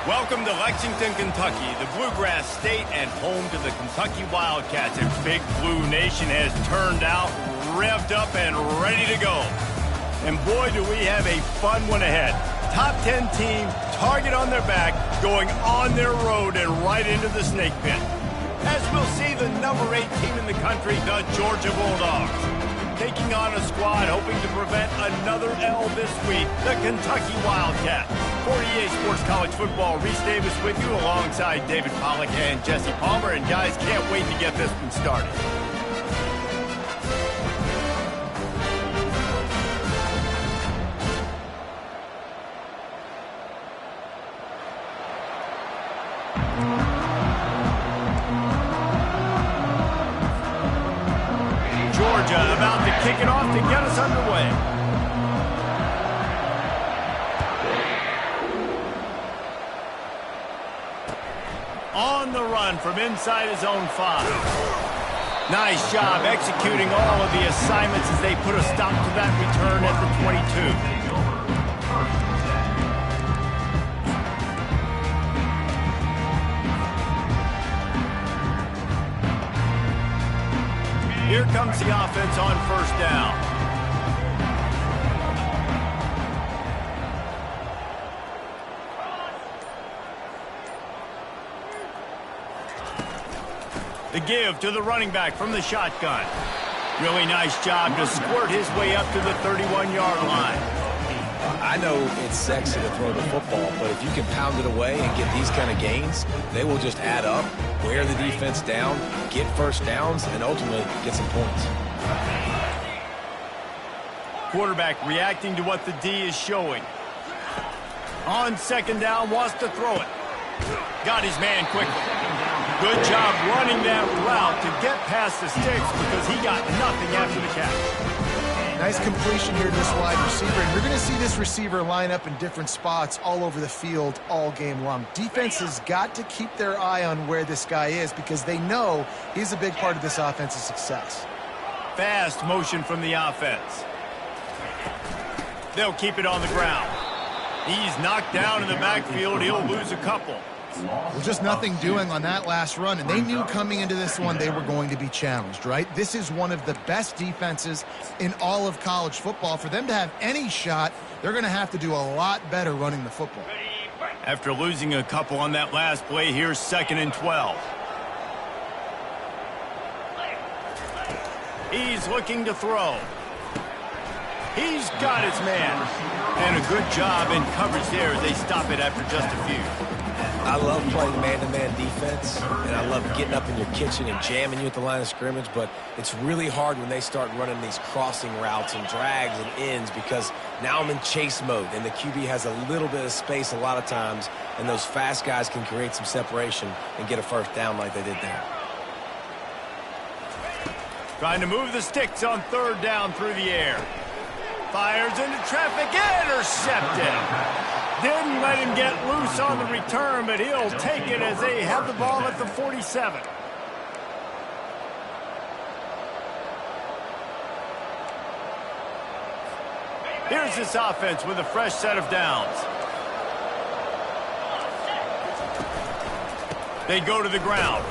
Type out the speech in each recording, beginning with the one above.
Welcome to Lexington, Kentucky, the Bluegrass State and home to the Kentucky Wildcats. And Big Blue Nation has turned out, revved up, and ready to go. And boy, do we have a fun one ahead. Top 10 team, target on their back, going on their road and right into the snake pit. As we'll see the number 8 team in the country, the Georgia Bulldogs, taking on a squad hoping to prevent another L this week, the Kentucky Wildcats. For EA Sports College Football, Reese Davis with you alongside David Pollack and Jesse Palmer. And guys, can't wait to get this one started. Georgia about to kick it off to get us underway. On the run from inside his own 5. Nice job executing all of the assignments as they put a stop to that return at the 22. Here comes the offense on first down. The give to the running back from the shotgun. Really nice job to squirt his way up to the 31-yard line. I know it's sexy to throw the football, but if you can pound it away and get these kind of gains, they will just add up, wear the defense down, get first downs, and ultimately get some points. Quarterback reacting to what the D is showing. On second down, wants to throw it. Got his man quickly. Good job running that route to get past the sticks because he got nothing after the catch. Nice completion here to this wide receiver, and you're going to see this receiver line up in different spots all over the field all game long. Defense has got to keep their eye on where this guy is because they know he's a big part of this offense's success. Fast motion from the offense. They'll keep it on the ground. He's knocked down in the backfield. He'll lose a couple. Well, just nothing doing on that last run, and they knew coming into this one they were going to be challenged, right? This is one of the best defenses in all of college football. For them to have any shot, they're going to have to do a lot better running the football. After losing a couple on that last play, here's 2nd and 12. He's looking to throw. He's got his man. And a good job in coverage there as they stop it after just a few. I love playing man-to-man defense, and I love getting up in your kitchen and jamming you at the line of scrimmage, but it's really hard when they start running these crossing routes and drags and ends because now I'm in chase mode, and the QB has a little bit of space a lot of times, and those fast guys can create some separation and get a first down like they did there. Trying to move the sticks on 3rd down through the air. Fires into traffic, intercepted. Didn't let him get loose on the return, but he'll take it as they have the ball at the 47. Here's this offense with a fresh set of downs. They go to the ground.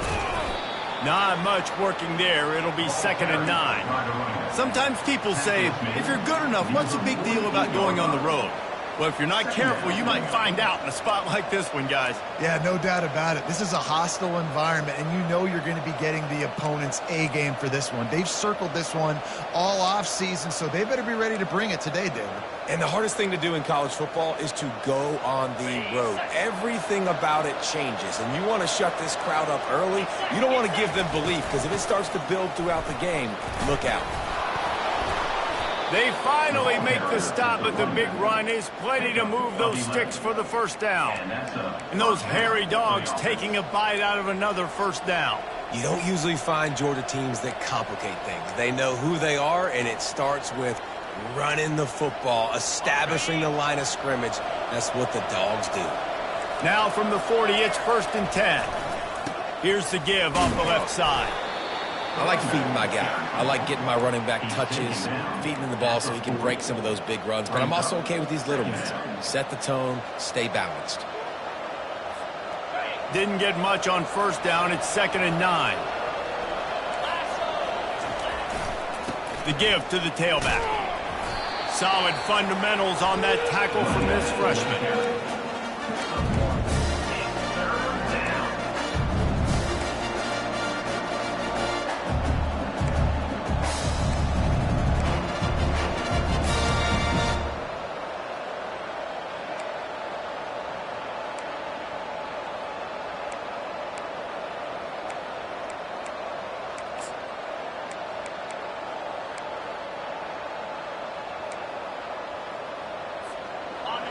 Not much working there. It'll be 2nd and 9. Sometimes people say, if you're good enough, what's the big deal about going on the road? Well, if you're not careful, you might find out in a spot like this one, guys. Yeah, no doubt about it. This is a hostile environment, and you know you're going to be getting the opponent's A-game for this one. They've circled this one all off-season, so they better be ready to bring it today, David. And the hardest thing to do in college football is to go on the road. Everything about it changes, and you want to shut this crowd up early. You don't want to give them belief, because if it starts to build throughout the game, look out. They finally make the stop, but the big run is plenty to move those sticks for the first down. And those hairy dogs taking a bite out of another first down. You don't usually find Georgia teams that complicate things. They know who they are, and it starts with running the football, establishing the line of scrimmage. That's what the dogs do. Now from the 40, it's 1st and 10. Here's the give off the left side. I like feeding my guy. I like getting my running back touches, feeding him the ball so he can break some of those big runs. But I'm also okay with these little ones. Set the tone, stay balanced. Didn't get much on first down. It's 2nd and 9. The give to the tailback. Solid fundamentals on that tackle from this freshman.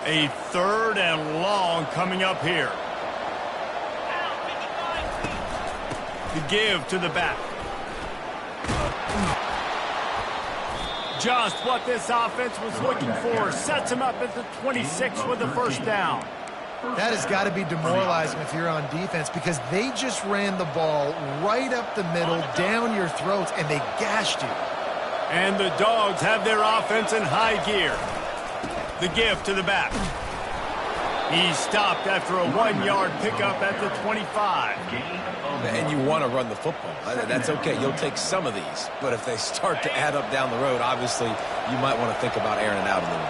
A 3rd and long coming up here. The give to the back. Just what this offense was looking for. Sets him up at the 26 with the first down. That has got to be demoralizing if you're on defense because they just ran the ball right up the middle, down your throats, and they gashed you. And the Dogs have their offense in high gear. The give to the back. He stopped after a 1-yard pickup at the 25. And you want to run the football. That's okay. You'll take some of these. But if they start to add up down the road, obviously, you might want to think about airing it out a little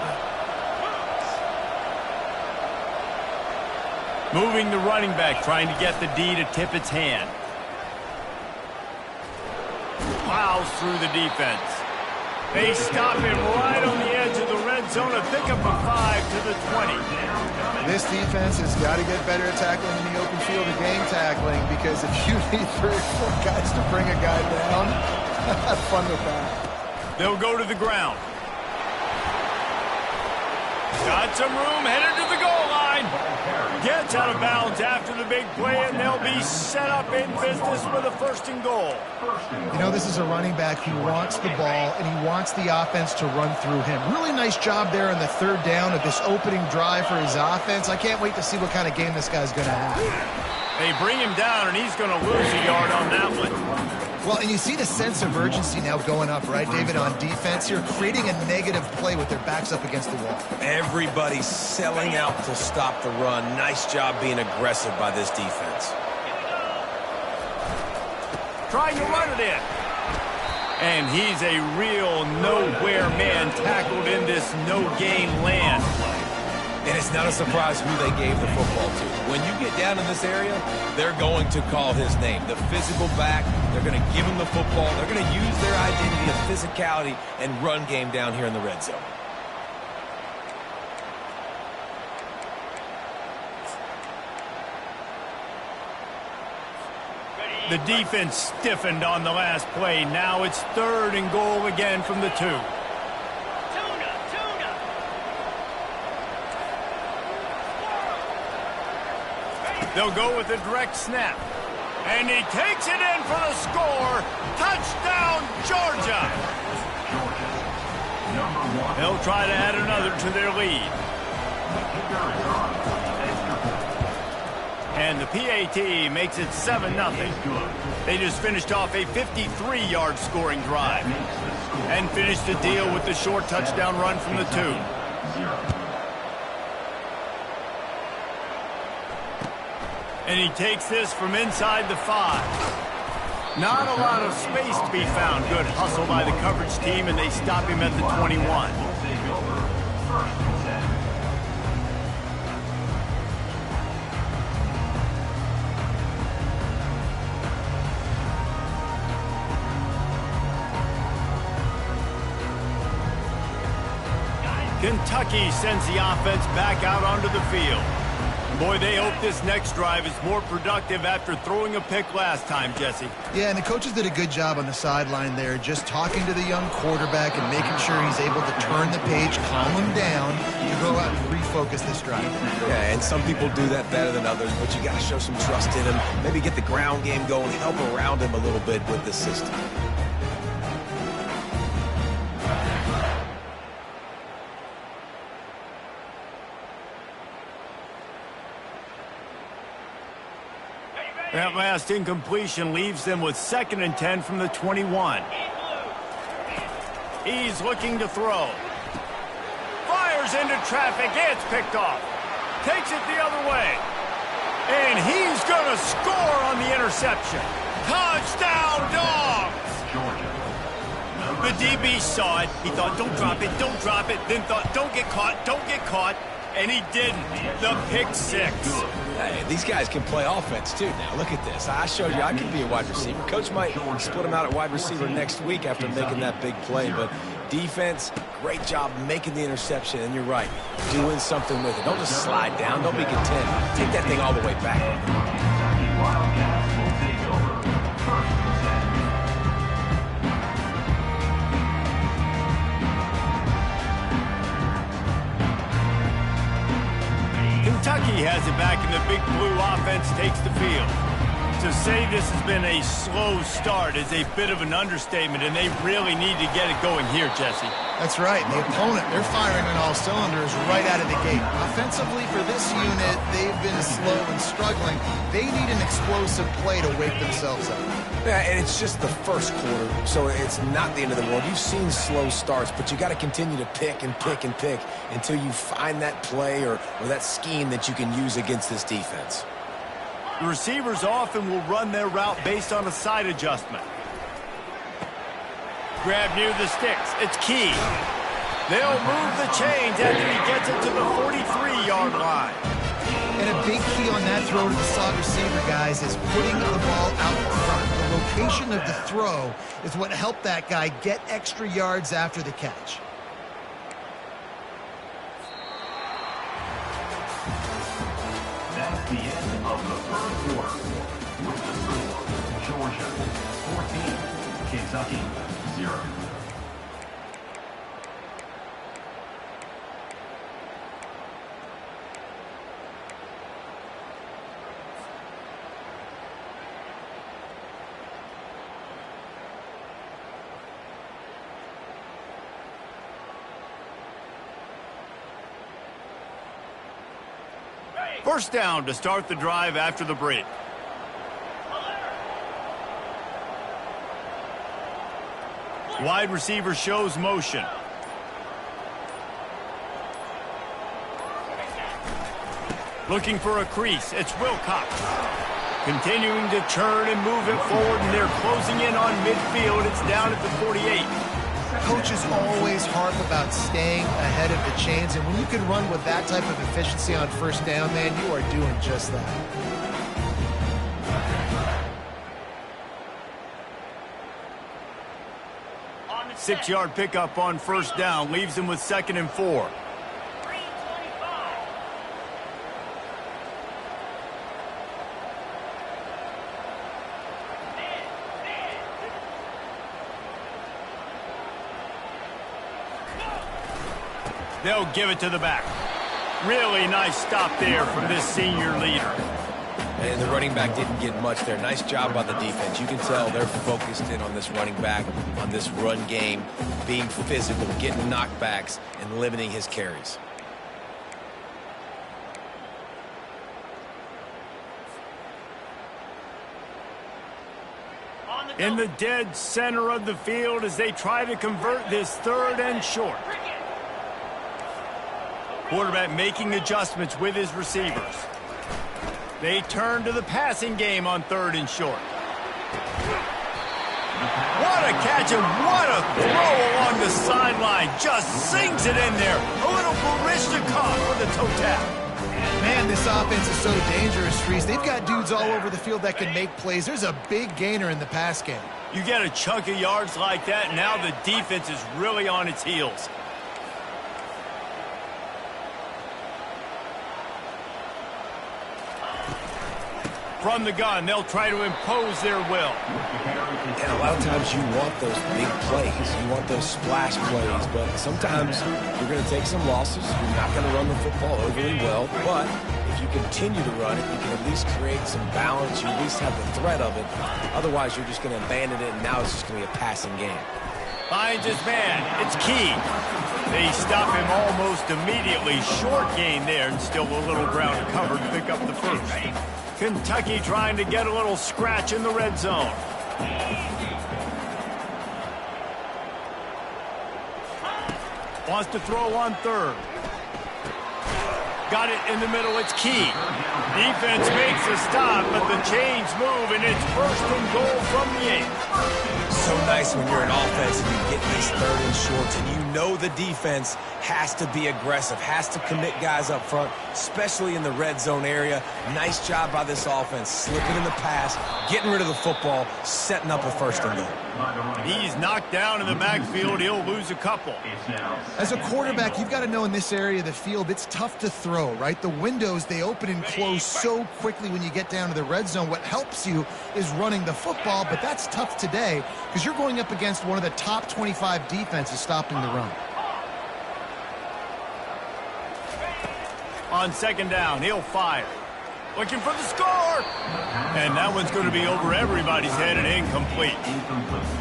bit. Moving the running back, trying to get the D to tip its hand. Plows through the defense. They stop him right on the edge of the red zone. A pickup of 5 to the 20. This defense has got to get better at tackling in the open field or game tackling because if you need 3 or 4 guys to bring a guy down, have fun with that. They'll go to the ground. Got some room, headed to the goal line. Gets out of bounds after the big play, and they'll be set up in business with a 1st and goal. You know, this is a running back who wants the ball, and he wants the offense to run through him. Really nice job there on the 3rd down of this opening drive for his offense. I can't wait to see what kind of game this guy's going to have. They bring him down, and he's going to lose a yard on that one. Well, and you see the sense of urgency now going up, right, David, on defense here, creating a negative play with their backs up against the wall. Everybody's selling out to stop the run. Nice job being aggressive by this defense. Trying to run it in. And he's a real nowhere man tackled in this no-gain land. And it's not a surprise who they gave the football to. When you get down in this area, they're going to call his name. The physical back, they're going to give him the football. They're going to use their identity of physicality and run game down here in the red zone. The defense stiffened on the last play. Now it's 3rd and goal again from the 2. They'll go with a direct snap. And he takes it in for the score. Touchdown, Georgia. They'll try to add another to their lead. And the PAT makes it 7-0. They just finished off a 53-yard scoring drive. And finished the deal with the short touchdown run from the 2. And he takes this from inside the 5. Not a lot of space to be found. Good hustle by the coverage team, and they stop him at the 21. Kentucky sends the offense back out onto the field. Boy, they hope this next drive is more productive after throwing a pick last time, Jesse. Yeah, and the coaches did a good job on the sideline there, just talking to the young quarterback and making sure he's able to turn the page, calm him down, to go out and refocus this drive. Yeah, and some people do that better than others, but you got to show some trust in him. Maybe get the ground game going, help around him a little bit with the system. That last incompletion leaves them with 2nd and 10 from the 21. He's looking to throw. Fires into traffic. It's picked off. Takes it the other way. And he's going to score on the interception. Touchdown, Dogs! The DB saw it. He thought, don't drop it, don't drop it. Then thought, don't get caught, don't get caught. And he didn't. The pick six. Hey, these guys can play offense, too. Now, look at this. I showed you I could be a wide receiver. Coach might split him out at wide receiver next week after making that big play. But defense, great job making the interception. And you're right, doing something with it. Don't just slide down. Don't be content. Take that thing all the way back. Kentucky has it back, and the Big Blue offense takes the field. To say this has been a slow start is a bit of an understatement, and they really need to get it going here, Jesse. That's right. The opponent, they're firing on all cylinders right out of the gate. Offensively, for this unit, they've been slow and struggling. They need an explosive play to wake themselves up. Yeah, and it's just the first quarter, so it's not the end of the world. You've seen slow starts, but you got to continue to pick and pick and pick until you find that play or that scheme that you can use against this defense. The receivers often will run their route based on a side adjustment. Grab near the sticks. It's key. They'll move the chains after he gets it to the 43-yard line. And a big key on that throw to the slot receiver, guys, is putting the ball out in front. The location of the throw is what helped that guy get extra yards after the catch. That's the end of the first quarter. With the score, Georgia 14, Kentucky 0. First down to start the drive after the break. Wide receiver shows motion. Looking for a crease. It's Wilcox. Continuing to turn and move it forward, and they're closing in on midfield. It's down at the 48. Coaches always harp about staying ahead of the chains, and when you can run with that type of efficiency on first down, man, you are doing just that. Six-yard pickup on first down leaves him with 2nd and 4. They'll give it to the back. Really nice stop there from this senior leader. And the running back didn't get much there. Nice job by the defense. You can tell they're focused in on this running back, on this run game, being physical, getting knockbacks, and limiting his carries. In the dead center of the field as they try to convert this 3rd and short. Quarterback making adjustments with his receivers. They turn to the passing game on 3rd and short. What a catch and what a throw along the sideline. Just sinks it in there. A little Baryshnikov with a toe tap. Man, this offense is so dangerous, Freeze. They've got dudes all over the field that can make plays. There's a big gainer in the pass game. You get a chunk of yards like that, now the defense is really on its heels. From the gun, they'll try to impose their will. And a lot of times you want those big plays. You want those splash plays. But sometimes you're going to take some losses. You're not going to run the football overly well. But if you continue to run it, you can at least create some balance. You at least have the threat of it. Otherwise, you're just going to abandon it, and now it's just going to be a passing game. Finds his man. It's Key. They stop him almost immediately. Short gain there, and still a little ground to cover to pick up the first. Kentucky trying to get a little scratch in the red zone. Wants to throw on 3rd. Got it in the middle. It's Key. Defense makes a stop, but the chains move, and it's first and goal from the 8. So nice when you're an offense and you get these 3rd and shorts, and you know the defense has to be aggressive, has to commit guys up front, especially in the red zone area. Nice job by this offense, slipping in the pass, getting rid of the football, setting up a first and goal. He's knocked down in the backfield. He'll lose a couple. As a quarterback, you've got to know in this area of the field, it's tough to throw, right? The windows, they open and close so quickly when you get down to the red zone. What helps you is running the football, but that's tough today because you're going up against one of the top 25 defenses stopping the run. On second down, he'll fire. Looking for the score! And that one's going to be over everybody's head and incomplete.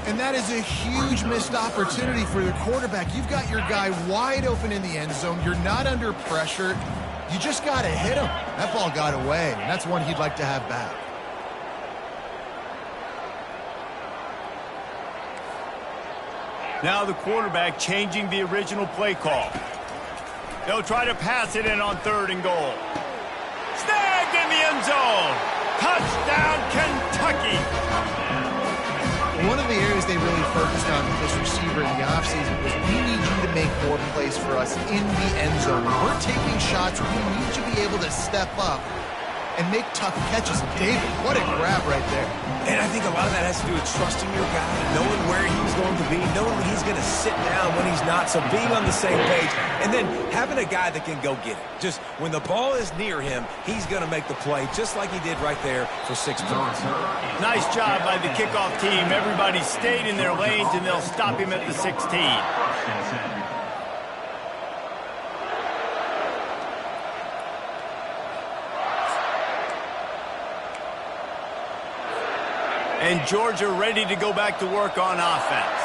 And that is a huge missed opportunity for the quarterback. You've got your guy wide open in the end zone. You're not under pressure. You just got to hit him. That ball got away, and that's one he'd like to have back. Now the quarterback changing the original play call. They'll try to pass it in on 3rd and goal. Snagged in the end zone. Touchdown, Kentucky. One of the areas they really focused on with this receiver in the offseason was we need you to make more plays for us in the end zone. When we're taking shots, we need you to be able to step up and make tough catches. David, what a grab right there. And I think a lot of that has to do with trusting your guy, knowing where he's going to be, knowing when he's going to sit down, when he's not, so being on the same page, and then having a guy that can go get it. Just when the ball is near him, he's going to make the play, just like he did right there for 6 points. Nice job by the kickoff team. Everybody stayed in their lanes, and they'll stop him at the 16. And Georgia ready to go back to work on offense.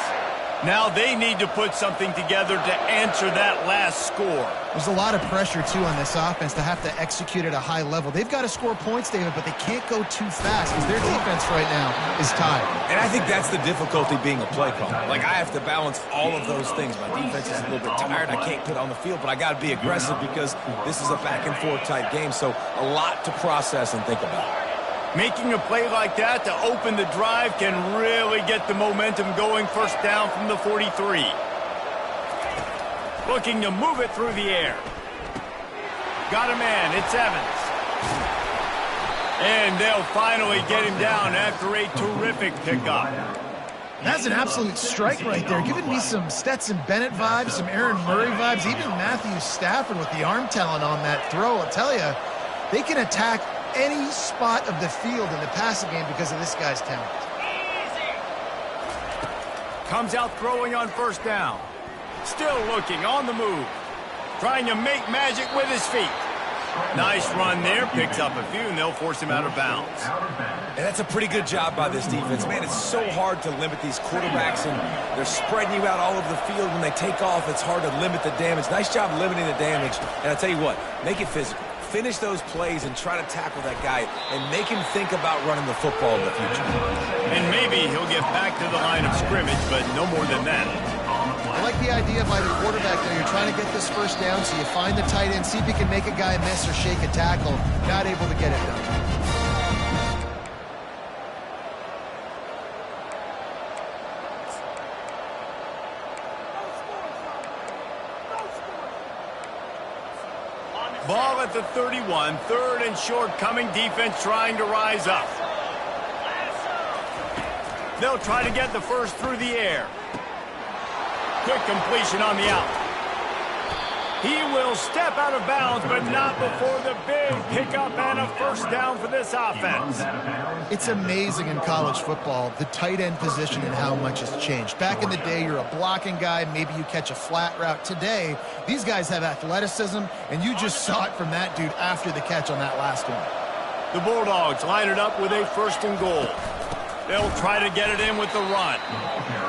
Now they need to put something together to answer that last score. There's a lot of pressure, too, on this offense to have to execute at a high level. They've got to score points, David, but they can't go too fast because their defense right now is tired. And I think that's the difficulty being a play caller. Like, I have to balance all of those things. My defense is a little bit tired. I can't put on the field, but I got to be aggressive because this is a back-and-forth type game, so a lot to process and think about. Making a play like that to open the drive can really get the momentum going. First down from the 43. Looking to move it through the air. Got a man. It's Evans. And they'll finally get him down after a terrific pickup. That's an absolute strike right there. Giving me some Stetson Bennett vibes, some Aaron Murray vibes, even Matthew Stafford with the arm talent on that throw. I'll tell you, they can attack any spot of the field in the passing game because of this guy's talent. Comes out throwing on first down. Still looking on the move. Trying to make magic with his feet. Nice run there. Picks up a few, and they'll force him out of bounds. And that's a pretty good job by this defense. Man, it's so hard to limit these quarterbacks, and they're spreading you out all over the field. When they take off, it's hard to limit the damage. Nice job limiting the damage. And I tell you what, make it physical. Finish those plays and try to tackle that guy and make him think about running the football in the future. And maybe he'll get back to the line of scrimmage, but no more than that. I like the idea by the quarterback there. You're trying to get this first down, so you find the tight end, see if you can make a guy miss or shake a tackle. Not able to get it done. Ball at the 31, 3rd and short coming. Defense trying to rise up. They'll try to get the first through the air. Quick completion on the out. He will step out of bounds, but not before the big pickup and a first down for this offense. It's amazing in college football, the tight end position and how much has changed. Back in the day, you're a blocking guy. Maybe you catch a flat route. Today, these guys have athleticism, and you just saw it from that dude after the catch on that last one. The Bulldogs line it up with a first and goal. They'll try to get it in with the run.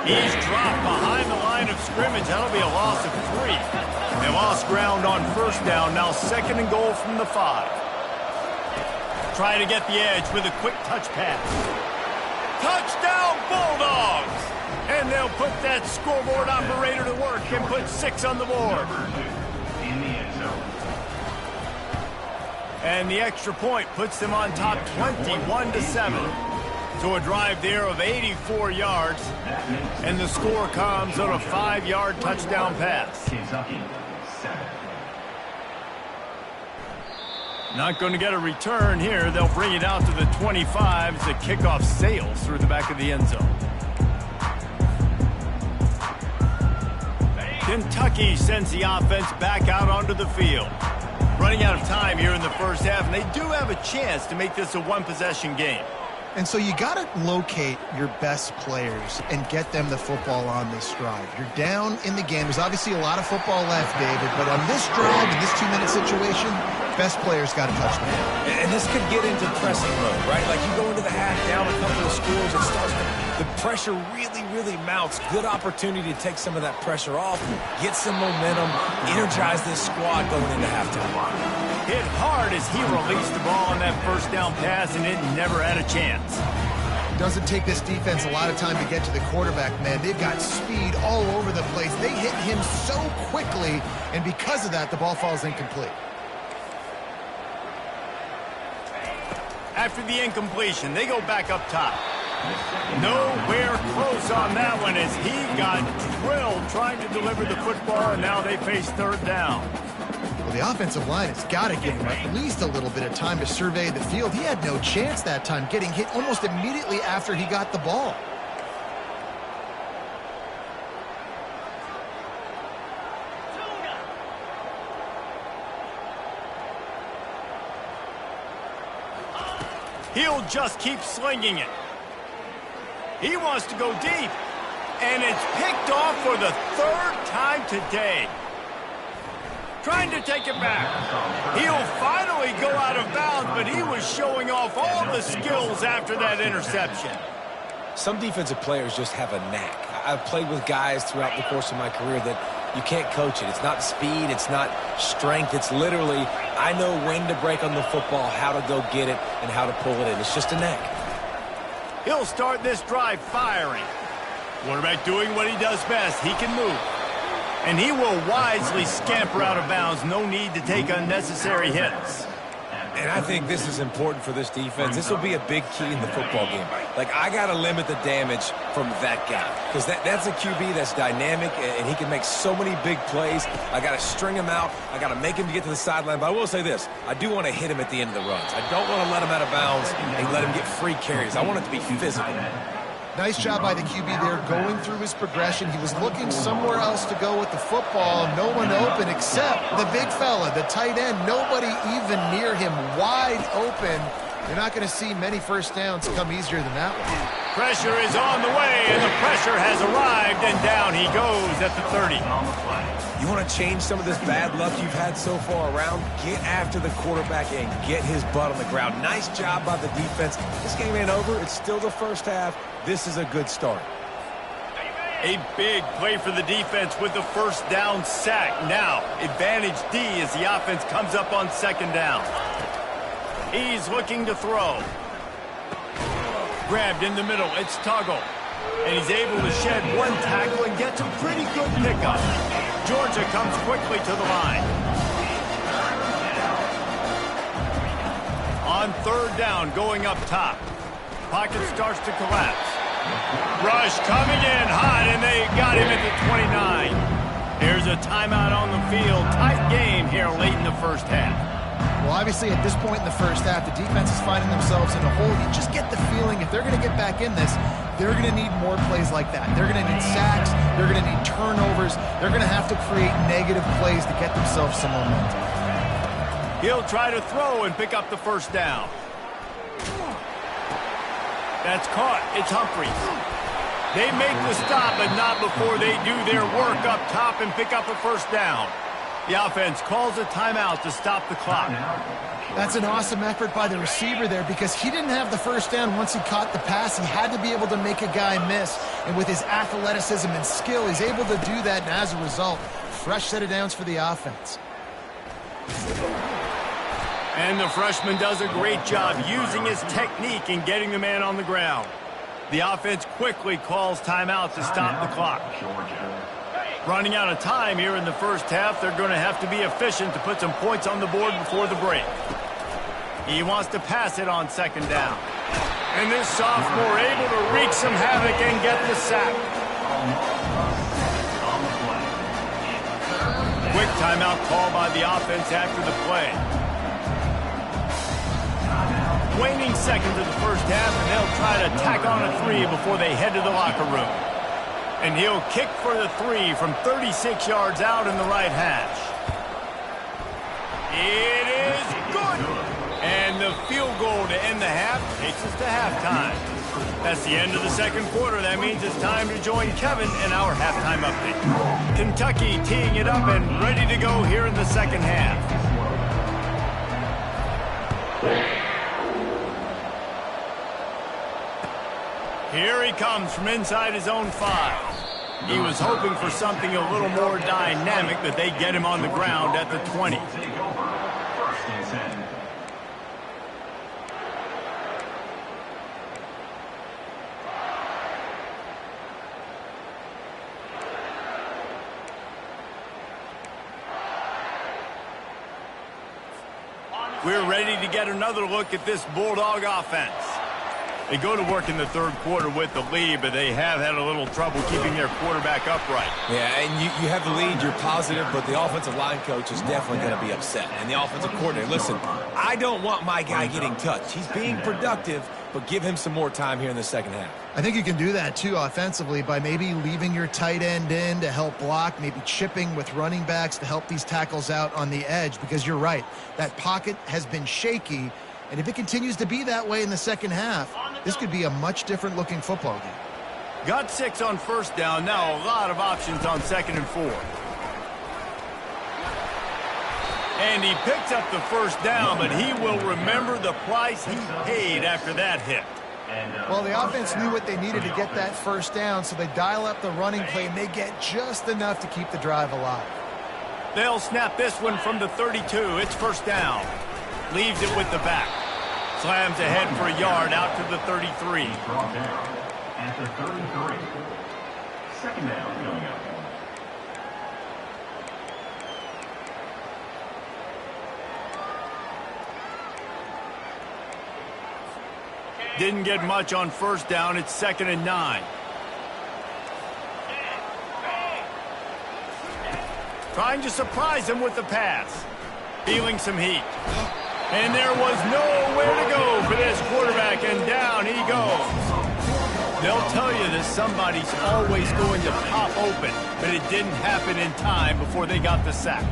He's dropped behind the line of scrimmage. That'll be a loss of 3. They lost ground on first down. Now 2nd and goal from the 5. Try to get the edge with a quick touch pass. Touchdown Bulldogs! And they'll put that scoreboard operator to work and put 6 on the board. And the extra point puts them on top 21-7. So a drive there of 84 yards. And the score comes on a 5-yard touchdown pass. Kentucky, 7. Not going to get a return here. They'll bring it out to the 25 as the kickoff sails through the back of the end zone. Kentucky sends the offense back out onto the field. Running out of time here in the first half, and they do have a chance to make this a one-possession game. And so you got to locate your best players and get them the football on this drive. You're down in the game. There's obviously a lot of football left, David, but on this drive, in this 2-minute situation, best players got to touch the ball. And this could get into pressing mode, right? Like you go into the half down a couple of scores, it starts the pressure really mounts. Good opportunity to take some of that pressure off, get some momentum, energize this squad going into halftime. Hit hard as he released the ball on that first down pass, and it never had a chance. Doesn't take this defense a lot of time to get to the quarterback, man. They've got speed all over the place. They hit him so quickly, and because of that, the ball falls incomplete. After the incompletion, they go back up top. Nowhere close on that one as he got drilled trying to deliver the football, and now they face third down. Well, the offensive line has got to give him at least a little bit of time to survey the field. He had no chance that time, getting hit almost immediately after he got the ball. He'll just keep slinging it. He wants to go deep, and it's picked off for the third time today. Trying to take it back. He'll finally go out of bounds, but he was showing off all the skills after that interception. Some defensive players just have a knack. I've played with guys throughout the course of my career that you can't coach it. It's not speed, it's not strength. It's literally, I know when to break on the football, how to go get it, and how to pull it in. It's just a knack. He'll start this drive firing. Quarterback doing what he does best. He can move. And he will wisely scamper out of bounds. No need to take unnecessary hits. And I think this is important for this defense. This will be a big key in the football game. Like, I got to limit the damage from that guy. Because that's a QB that's dynamic, and he can make so many big plays. I got to string him out. I got to make him to get to the sideline. But I will say this. I do want to hit him at the end of the runs. I don't want to let him out of bounds and let him get free carries. I want it to be physical. Nice job by the QB there going through his progression. He was looking somewhere else to go with the football. No one open except the big fella, the tight end. Nobody even near him, wide open. You're not going to see many first downs come easier than that one. Pressure is on the way, and the pressure has arrived, and down he goes at the 30. You want to change some of this bad luck you've had so far around? Get after the quarterback and get his butt on the ground. Nice job by the defense. This game ain't over. It's still the first half. This is a good start. A big play for the defense with the first down sack. Now, advantage D as the offense comes up on second down. He's looking to throw. Grabbed in the middle. It's Tuggle. And he's able to shed one tackle and get some pretty good pickup. Georgia comes quickly to the line. On third down, going up top. Pocket starts to collapse. Rush coming in hot, and they got him at the 29. Here's a timeout on the field. Tight game here late in the first half. Well, obviously, at this point in the first half, the defense is finding themselves in a hole. You just get the feeling if they're going to get back in this, they're going to need more plays like that. They're going to need sacks. They're going to need turnovers. They're going to have to create negative plays to get themselves some momentum. He'll try to throw and pick up the first down. That's caught. It's Humphries. They make the stop, but not before they do their work up top and pick up a first down. The offense calls a timeout to stop the clock. That's an awesome effort by the receiver there because he didn't have the first down once he caught the pass. He had to be able to make a guy miss. And with his athleticism and skill, he's able to do that. And as a result, fresh set of downs for the offense. And the freshman does a great job using his technique and getting the man on the ground. The offense quickly calls timeout to stop the clock. Running out of time here in the first half, they're going to have to be efficient to put some points on the board before the break. He wants to pass it on second down. And this sophomore able to wreak some havoc and get the sack. Quick timeout call by the offense after the play. Waning seconds of the first half, and they'll try to tack on a 3 before they head to the locker room. And he'll kick for the 3 from 36 yards out in the right hash. It is good. And the field goal to end the half takes us to halftime. That's the end of the second quarter. That means it's time to join Kevin in our halftime update. Kentucky teeing it up and ready to go here in the second half. Here he comes from inside his own 5. He was hoping for something a little more dynamic, but they get him on the ground at the 20. First and 10. We're ready to get another look at this Bulldog offense. They go to work in the third quarter with the lead, but they have had a little trouble keeping their quarterback upright. Yeah, and you have the lead, you're positive, but the offensive line coach is definitely going to be upset. And the offensive coordinator, listen, I don't want my guy getting touched. He's being productive, but give him some more time here in the second half. I think you can do that, too, offensively, by maybe leaving your tight end in to help block, maybe chipping with running backs to help these tackles out on the edge, because you're right. That pocket has been shaky, and if it continues to be that way in the second half, this could be a much different-looking football game. Got 6 on first down. Now a lot of options on second and 4. And he picks up the first down, but he will remember the price he paid after that hit. Well, the offense knew what they needed to get that first down, so they dial up the running play, and they get just enough to keep the drive alive. They'll snap this one from the 32. It's first down. Leaves it with the back. Slams ahead for a yard out to the 33. Brought down at the 33. Second down coming up. Didn't get much on first down. It's second and 9. Trying to surprise him with the pass. Feeling some heat. And there was nowhere to go for this quarterback, and down he goes. They'll tell you that somebody's always going to pop open, but it didn't happen in time before they got the sack.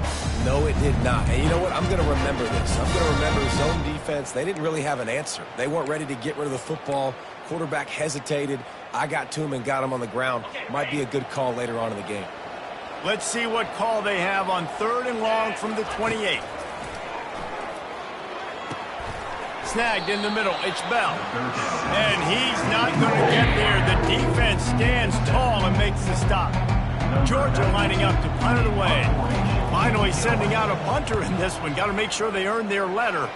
No, it did not. And you know what? I'm going to remember this. I'm going to remember zone defense. They didn't really have an answer. They weren't ready to get rid of the football. Quarterback hesitated. I got to him and got him on the ground. Might be a good call later on in the game. Let's see what call they have on third and long from the 28. Snagged in the middle. It's Bell. And he's not going to get there. The defense stands tall and makes the stop. Georgia lining up to punt it away. Finally sending out a punter in this one. Got to make sure they earn their letter.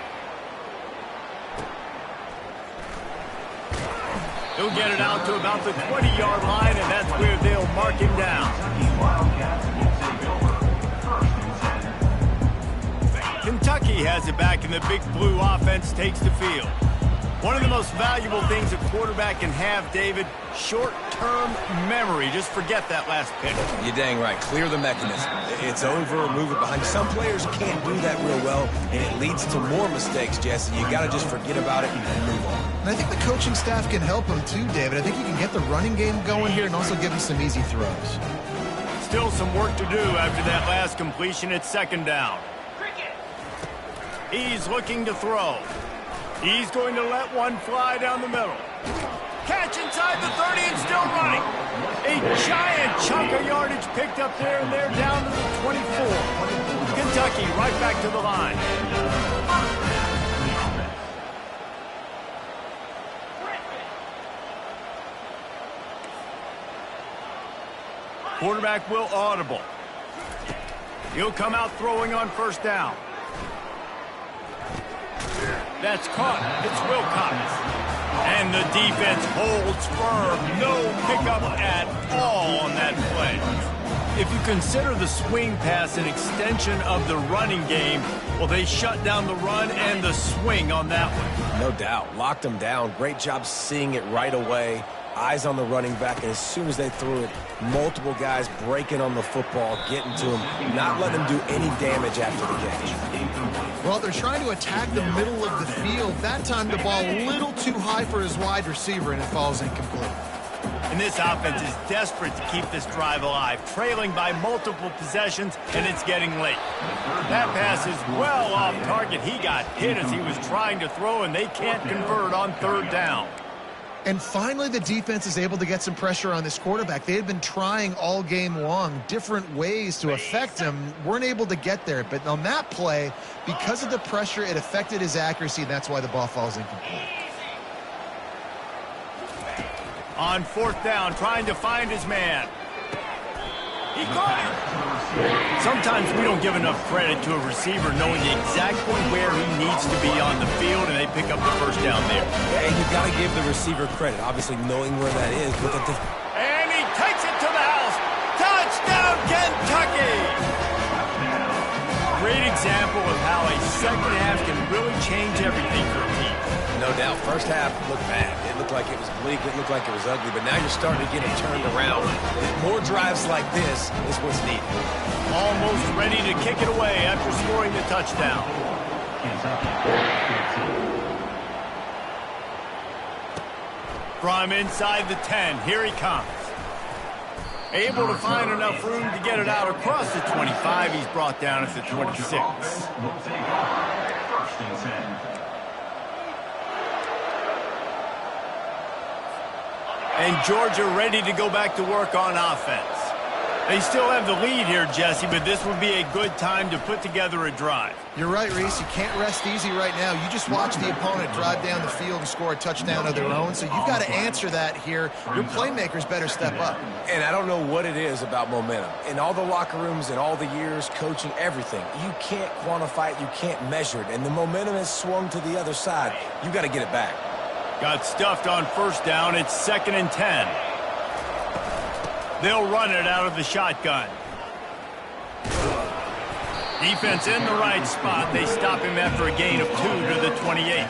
He'll get it out to about the 20-yard line, and that's where they'll mark him down. Kentucky has it back, and the Big Blue offense takes the field. One of the most valuable things a quarterback can have, David, short-term memory. Just forget that last pitch. You're dang right. Clear the mechanism. It's over, move it behind. Some players can't do that real well, and it leads to more mistakes, Jesse. You got to just forget about it and move on. And I think the coaching staff can help him too, David. I think he can get the running game going here and also give him some easy throws. Still some work to do after that last completion. It's second down. He's looking to throw. He's going to let one fly down the middle. Catch inside the 30 and still running. A giant chunk of yardage picked up there, and they're down to the 24. Kentucky right back to the line. Quarterback will audible. He'll come out throwing on first down. That's caught. It's Wilcox. And the defense holds firm. No pickup at all on that play. if you consider the swing pass an extension of the running game, well, they shut down the run and the swing on that one. No doubt. Locked him down. Great job seeing it right away. Eyes on the running back, and as soon as they threw it, multiple guys breaking on the football, getting to him, not letting him do any damage after the catch. Well, they're trying to attack the middle of the field. That time the ball a little too high for his wide receiver, and it falls incomplete. And this offense is desperate to keep this drive alive, trailing by multiple possessions, and it's getting late. That pass is well off target. He got hit as he was trying to throw, and they can't convert on third down. And finally, the defense is able to get some pressure on this quarterback. They had been trying all game long different ways to affect him, weren't able to get there. But on that play, because of the pressure, it affected his accuracy, and that's why the ball falls incomplete. On fourth down, trying to find his man. He caught it. Sometimes we don't give enough credit to a receiver knowing exactly where he needs to be on the field, and they pick up the first down there. Yeah, you've got to give the receiver credit, obviously knowing where that is. But and he takes it to the house. Touchdown, Kentucky! Great example of how a second half can really change everything for a team. No doubt. First half looked bad. It looked like it was bleak. It looked like it was ugly. But now you're starting to get it turned around. More drives like this is what's needed. Almost ready to kick it away after scoring the touchdown. From inside the 10, here he comes. Able to find enough room to get it out across the 25. He's brought down at the 26. First and 10. And Georgia ready to go back to work on offense. They still have the lead here, Jesse, but this would be a good time to put together a drive. You're right, Reese. You can't rest easy right now. You just watch the opponent drive down the field and score a touchdown of their own, so you've got to answer that here. Your playmakers better step up. And I don't know what it is about momentum. In all the locker rooms, in all the years, coaching, everything, you can't quantify it, you can't measure it, and the momentum has swung to the other side. You got to get it back. Got stuffed on first down. It's 2nd and 10. They'll run it out of the shotgun. Defense in the right spot. They stop him after a gain of 2 to the 28.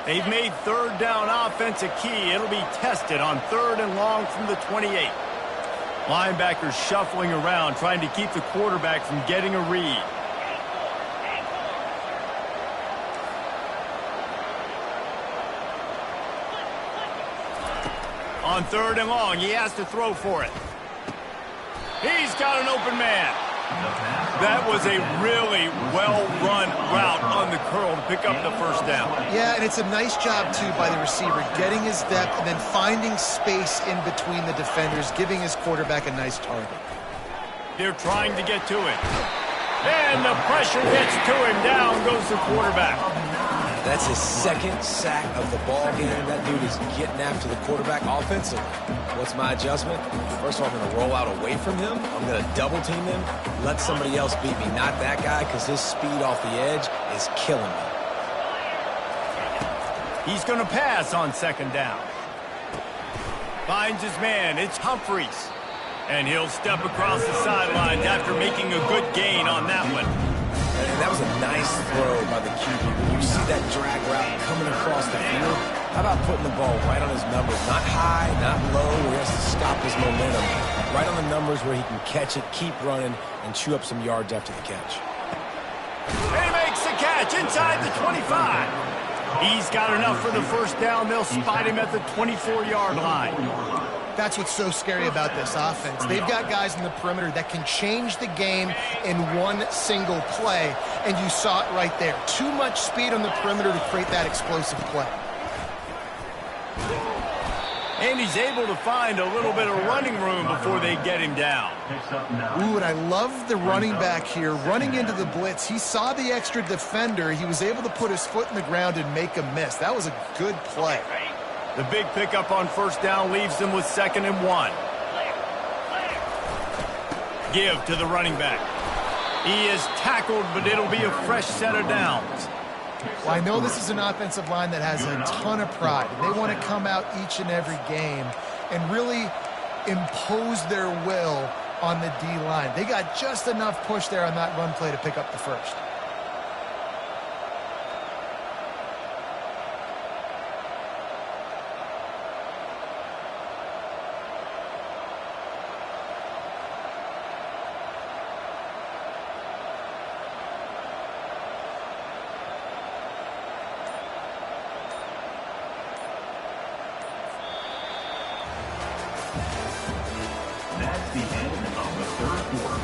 They've made third down offense a key. It'll be tested on 3rd and long from the 28. Linebackers shuffling around, trying to keep the quarterback from getting a read. On 3rd and long, he has to throw for it. He's got an open man. That was a really well-run route on the curl to pick up the first down. Yeah, and it's a nice job, too, by the receiver, getting his depth and then finding space in between the defenders, giving his quarterback a nice target. They're trying to get to it. And the pressure gets to him. Down goes the quarterback. That's his 2nd sack of the ball game. That dude is getting after the quarterback offensively. What's my adjustment? First of all, I'm going to roll out away from him. I'm going to double team him. Let somebody else beat me, not that guy, because his speed off the edge is killing me. He's going to pass on 2nd down. Finds his man. It's Humphreys. And he'll step across the sidelines after making a good gain on that one. And that was a nice throw by the QB. When you see that drag route coming across the field, how about putting the ball right on his numbers? Not high, not low, where he has to stop his momentum. Right on the numbers where he can catch it, keep running, and chew up some yards after the catch. And he makes the catch inside the 25. He's got enough for the first down. They'll spot him at the 24-yard line. That's what's so scary about this offense. They've got guys in the perimeter that can change the game in one single play, and you saw it right there. Too much speed on the perimeter to create that explosive play. And he's able to find a little bit of running room before they get him down. Ooh, and I love the running back here running into the blitz. He saw the extra defender. He was able to put his foot in the ground and make a miss. That was a good play. The big pickup on first down leaves them with 2nd and 1. Give to the running back. He is tackled, but it'll be a fresh set of downs. Well, I know this is an offensive line that has a ton of pride. They want to come out each and every game and really impose their will on the D-line. They got just enough push there on that run play to pick up the first. That's the end of the third quarter.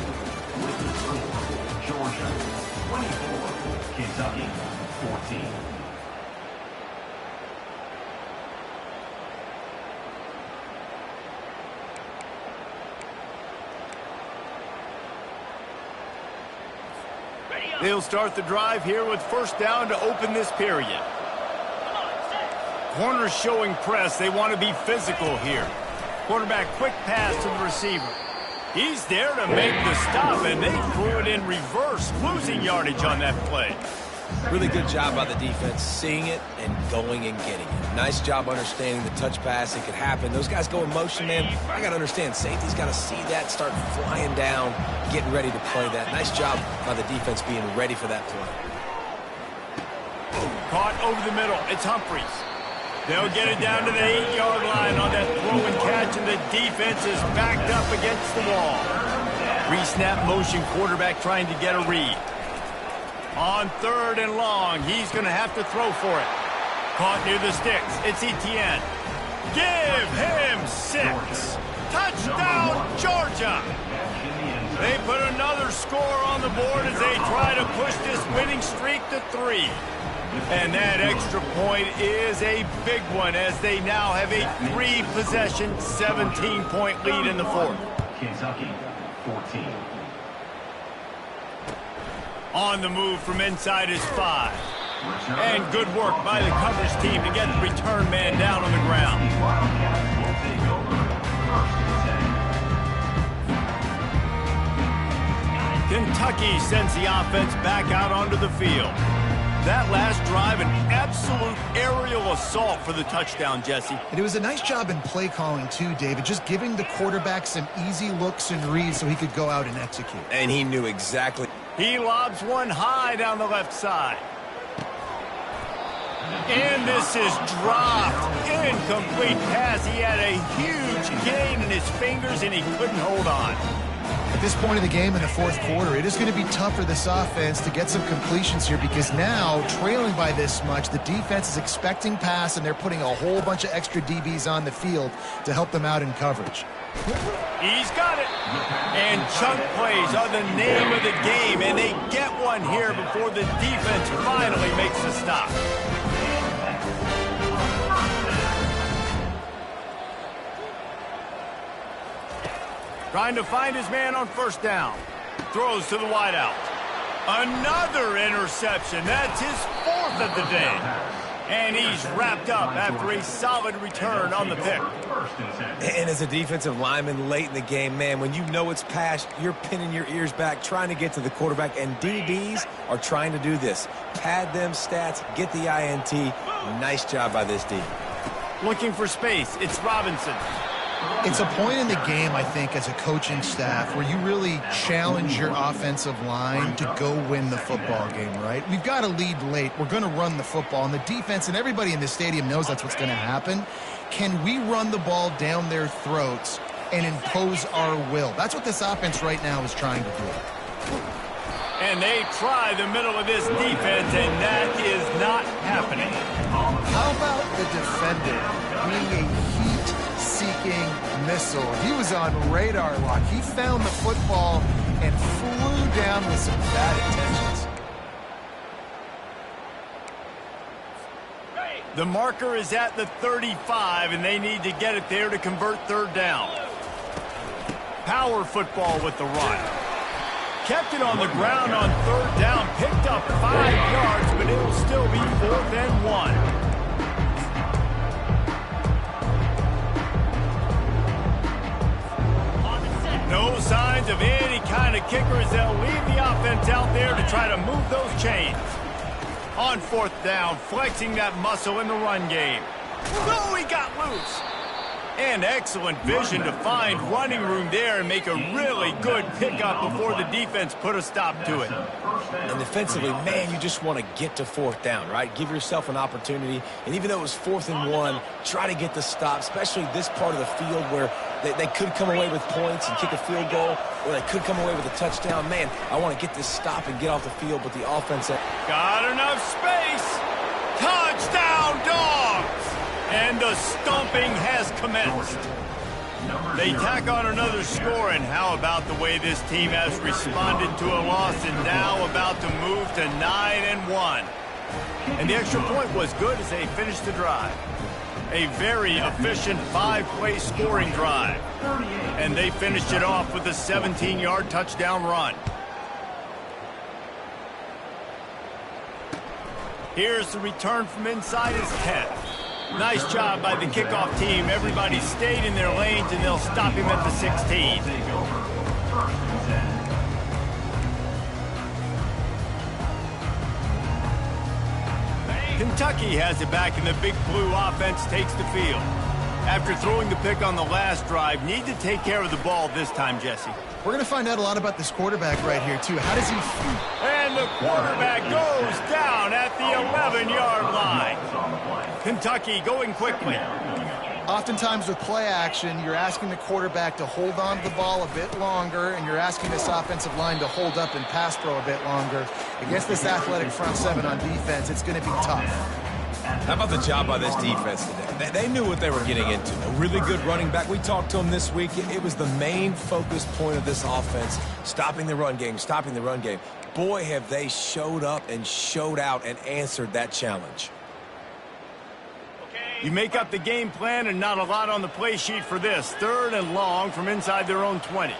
With the score, Georgia 24, Kentucky 14. They'll start the drive here with first down to open this period. Corners showing press. They want to be physical here. Quarterback quick pass to the receiver. He's there to make the stop, and they threw it in reverse, losing yardage on that play. Really good job by the defense, seeing it and going and getting it. Nice job understanding the touch pass. It could happen. Those guys go in motion, man. I got to understand, safety's got to see that, start flying down, getting ready to play that. Nice job by the defense being ready for that play. Caught over the middle. It's Humphries. They'll get it down to the 8-yard line on that throw and catch, and the defense is backed up against the wall. Pre-snap motion, quarterback trying to get a read. On third and long, he's going to have to throw for it. Caught near the sticks. It's Etienne. Give him 6. Touchdown, Georgia. They put another score on the board as they try to push this winning streak to 3. And that extra point is a big one as they now have a 3-possession, 17-point lead in the fourth. Kentucky 14. On the move from inside is 5. And good work by the coverage team to get the return man down on the ground. Wildcats will take over first and 10. Kentucky sends the offense back out onto the field. That last drive, an absolute aerial assault for the touchdown, Jesse. And it was a nice job in play calling too, David, just giving the quarterback some easy looks and reads so he could go out and execute. And he knew exactly. He lobs one high down the left side. And this is dropped. Incomplete pass. He had a huge gain in his fingers, and he couldn't hold on. At this point of the game in the fourth quarter, it is going to be tough for this offense to get some completions here because now, trailing by this much, the defense is expecting pass, and they're putting a whole bunch of extra DBs on the field to help them out in coverage. He's got it. And chunk plays are the name of the game, and they get one here before the defense finally makes the stop. Trying to find his man on first down. Throws to the wideout. Another interception. That's his 4th of the day. And he's wrapped up after a solid return on the pick. And as a defensive lineman late in the game, man, when you know it's passed, you're pinning your ears back, trying to get to the quarterback, and DBs are trying to do this. Pad them stats, get the INT. Nice job by this D. Looking for space. It's Robinson. It's a point in the game, I think, as a coaching staff where you really challenge your offensive line to go win the football game, right? We've got to lead late. We're going to run the football. And the defense and everybody in the stadium knows that's what's going to happen. Can we run the ball down their throats and impose our will? That's what this offense right now is trying to do. And they try the middle of this defense, and that is not happening. How about the defender being a heat-seeking missile? He was on radar lock. He found the football and flew down with some bad intentions. The marker is at the 35, and they need to get it there to convert third down. Power football with the run. Kept it on the ground on third down, picked up 5 yards, but it'll still be 4th and 1. No signs of any kind of kicker as they'll leave the offense out there to try to move those chains. On fourth down, flexing that muscle in the run game. Oh, he got loose. And excellent vision to find running room there and make a really good pickup before the defense put a stop to it. And defensively, man, you just want to get to fourth down, right? Give yourself an opportunity. And even though it was 4th and 1, try to get the stop, especially this part of the field where they could come away with points and kick a field goal, or they could come away with a touchdown. Man, I want to get this stop and get off the field, but the offense... Got enough space. Touchdown, Dogs! And the stomping has commenced. They tack on another score, and how about the way this team has responded to a loss and now about to move to 9-1. And the extra point was good as they finished the drive. A very efficient 5-play scoring drive. And they finished it off with a 17-yard touchdown run. Here's the return from inside his 10. Nice job by the kickoff team. Everybody stayed in their lanes, and they'll stop him at the 16. Kentucky has it back, and the Big Blue offense takes the field. After throwing the pick on the last drive, need to take care of the ball this time, Jesse. We're going to find out a lot about this quarterback right here, too. How does he... And the quarterback goes down at the 11-yard line. Kentucky going quickly. Oftentimes with play action, you're asking the quarterback to hold on to the ball a bit longer, and you're asking this offensive line to hold up and pass throw a bit longer. Against this athletic front seven on defense, it's going to be tough. How about the job by this defense today? They knew what they were getting into. A really good running back. We talked to him this week. It was the main focus point of this offense, stopping the run game, stopping the run game. Boy, have they showed up and showed out and answered that challenge. You make up the game plan, and not a lot on the play sheet for this. 3rd and long from inside their own 20.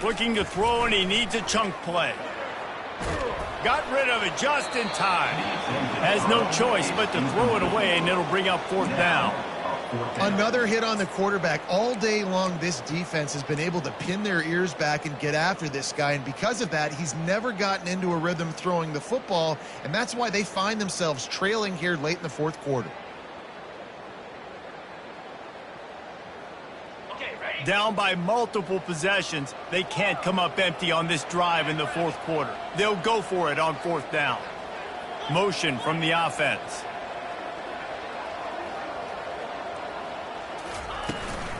Looking to throw, and he needs a chunk play. Got rid of it just in time. Has no choice but to throw it away, and it'll bring up 4th down. Another hit on the quarterback. All day long, this defense has been able to pin their ears back and get after this guy, and because of that, he's never gotten into a rhythm throwing the football, and that's why they find themselves trailing here late in the 4th quarter. Down by multiple possessions, they can't come up empty on this drive in the 4th quarter. They'll go for it on 4th down. Motion from the offense.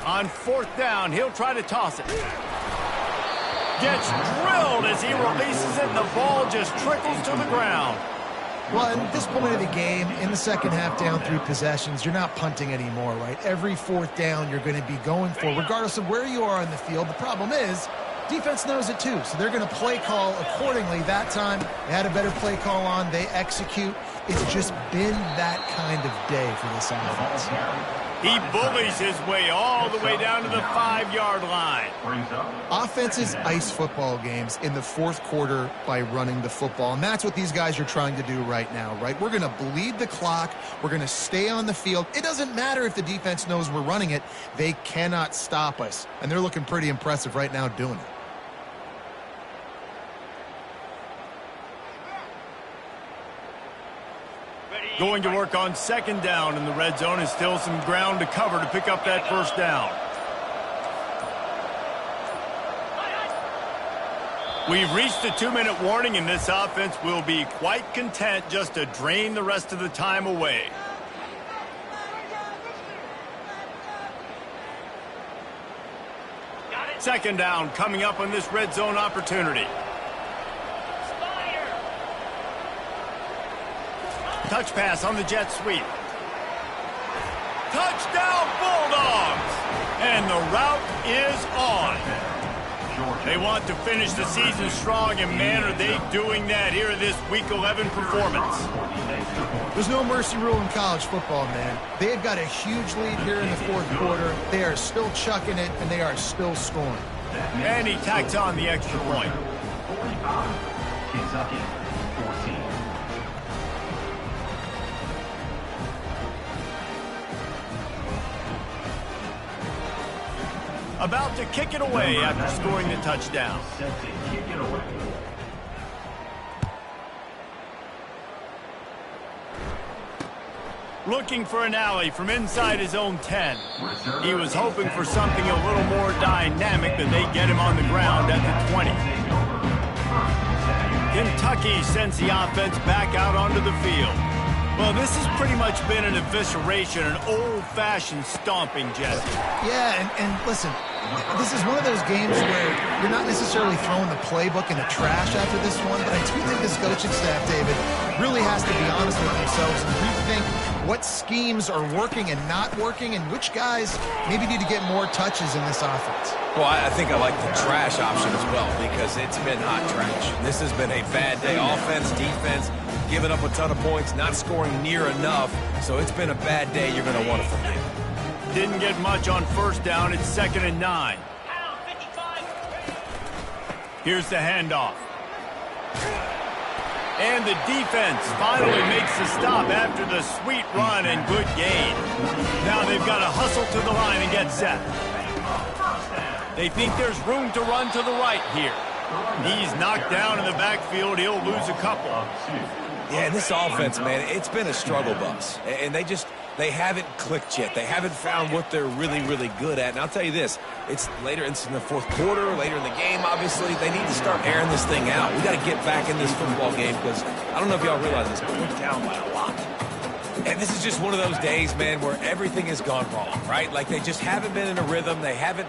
On 4th down, he'll try to toss it. Gets drilled as he releases it, and the ball just trickles to the ground. Well, at this point of the game, in the second half, down 3 possessions, you're not punting anymore, right? Every 4th down you're going to be going for, regardless of where you are on the field. The problem is, defense knows it too, so they're going to play call accordingly. That time, they had a better play call on. They execute. It's just been that kind of day for this offense. He bullies his way all the way down to the 5-yard line. Offenses ice football games in the 4th quarter by running the football, and that's what these guys are trying to do right now, right? We're going to bleed the clock. We're going to stay on the field. It doesn't matter if the defense knows we're running it. They cannot stop us, and they're looking pretty impressive right now doing it. Going to work on 2nd down in the red zone, and still some ground to cover to pick up that 1st down. We've reached the 2-minute warning, and this offense will be quite content just to drain the rest of the time away. Second down coming up on this red zone opportunity. Touch pass on the jet sweep. Touchdown Bulldogs! And the route is on. They want to finish the season strong, and man, are they doing that here in this Week 11 performance. There's no mercy rule in college football, man. They've got a huge lead here in the 4th quarter. They are still chucking it, and they are still scoring. And he tacks on the extra point. 45, Kentucky, 14. About to kick it away after scoring the touchdown. Set to kick it away. Looking for an alley from inside his own 10. He was hoping for something a little more dynamic, but they get him on the ground at the 20. Kentucky sends the offense back out onto the field. Well, this has pretty much been an evisceration, an old-fashioned stomping, Jesse. Yeah, and listen, this is one of those games where you're not necessarily throwing the playbook in the trash after this one, but I do think this coaching staff, David, really has to be honest with themselves and rethink what schemes are working and not working and which guys maybe need to get more touches in this offense. Well, I think I like the trash option as well because it's been hot trash. This has been a bad day. Offense, defense, giving up a ton of points, not scoring near enough. So it's been a bad day you're going to want to forget. Didn't get much on first down. It's 2nd and 9. Here's the handoff. And the defense finally makes the stop after the sweet run and good gain. Now they've got to hustle to the line and get set. They think there's room to run to the right here. He's knocked down in the backfield. He'll lose a couple. Yeah, and this offense, man, it's been a struggle bus. And they haven't clicked yet. They haven't found what they're really, really good at. And I'll tell you this, it's in the fourth quarter, later in the game, obviously. They need to start airing this thing out. We got to get back in this football game because I don't know if y'all realize this, but we're down by a lot. And this is just one of those days, man, where everything has gone wrong, right? Like they just haven't been in a rhythm. They haven't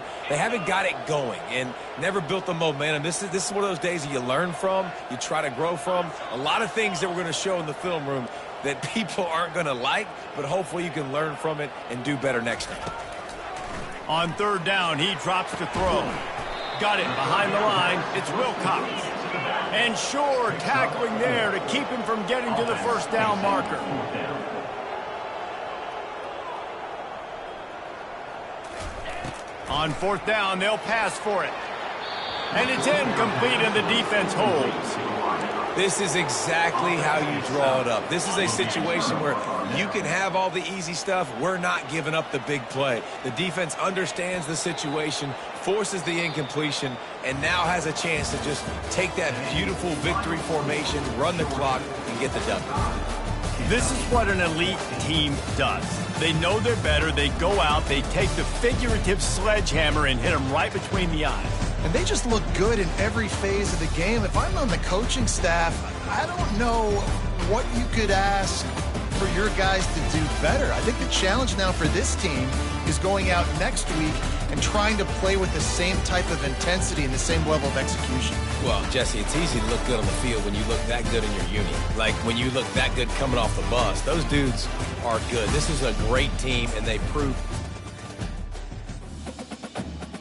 got it going and never built the momentum. This is one of those days that you learn from, you try to grow from. A lot of things that we're going to show in the film room that people aren't going to like, but hopefully you can learn from it and do better next time. On 3rd down, he drops to throw. Got it behind the line. It's Wilcox. And sure, tackling there to keep him from getting to the first down marker. On 4th down, they'll pass for it. And it's incomplete, and the defense holds. This is exactly how you draw it up. This is a situation where you can have all the easy stuff. We're not giving up the big play. The defense understands the situation, forces the incompletion, and now has a chance to just take that beautiful victory formation, run the clock, and get the W. This is what an elite team does. They know they're better. They go out. They take the figurative sledgehammer and hit them right between the eyes. And they just look good in every phase of the game. If I'm on the coaching staff, I don't know what you could ask for your guys to do better. I think the challenge now for this team is going out next week and trying to play with the same type of intensity and the same level of execution. Well, Jesse, it's easy to look good on the field when you look that good in your uni. Like when you look that good coming off the bus. Those dudes are good. This is a great team, and they proved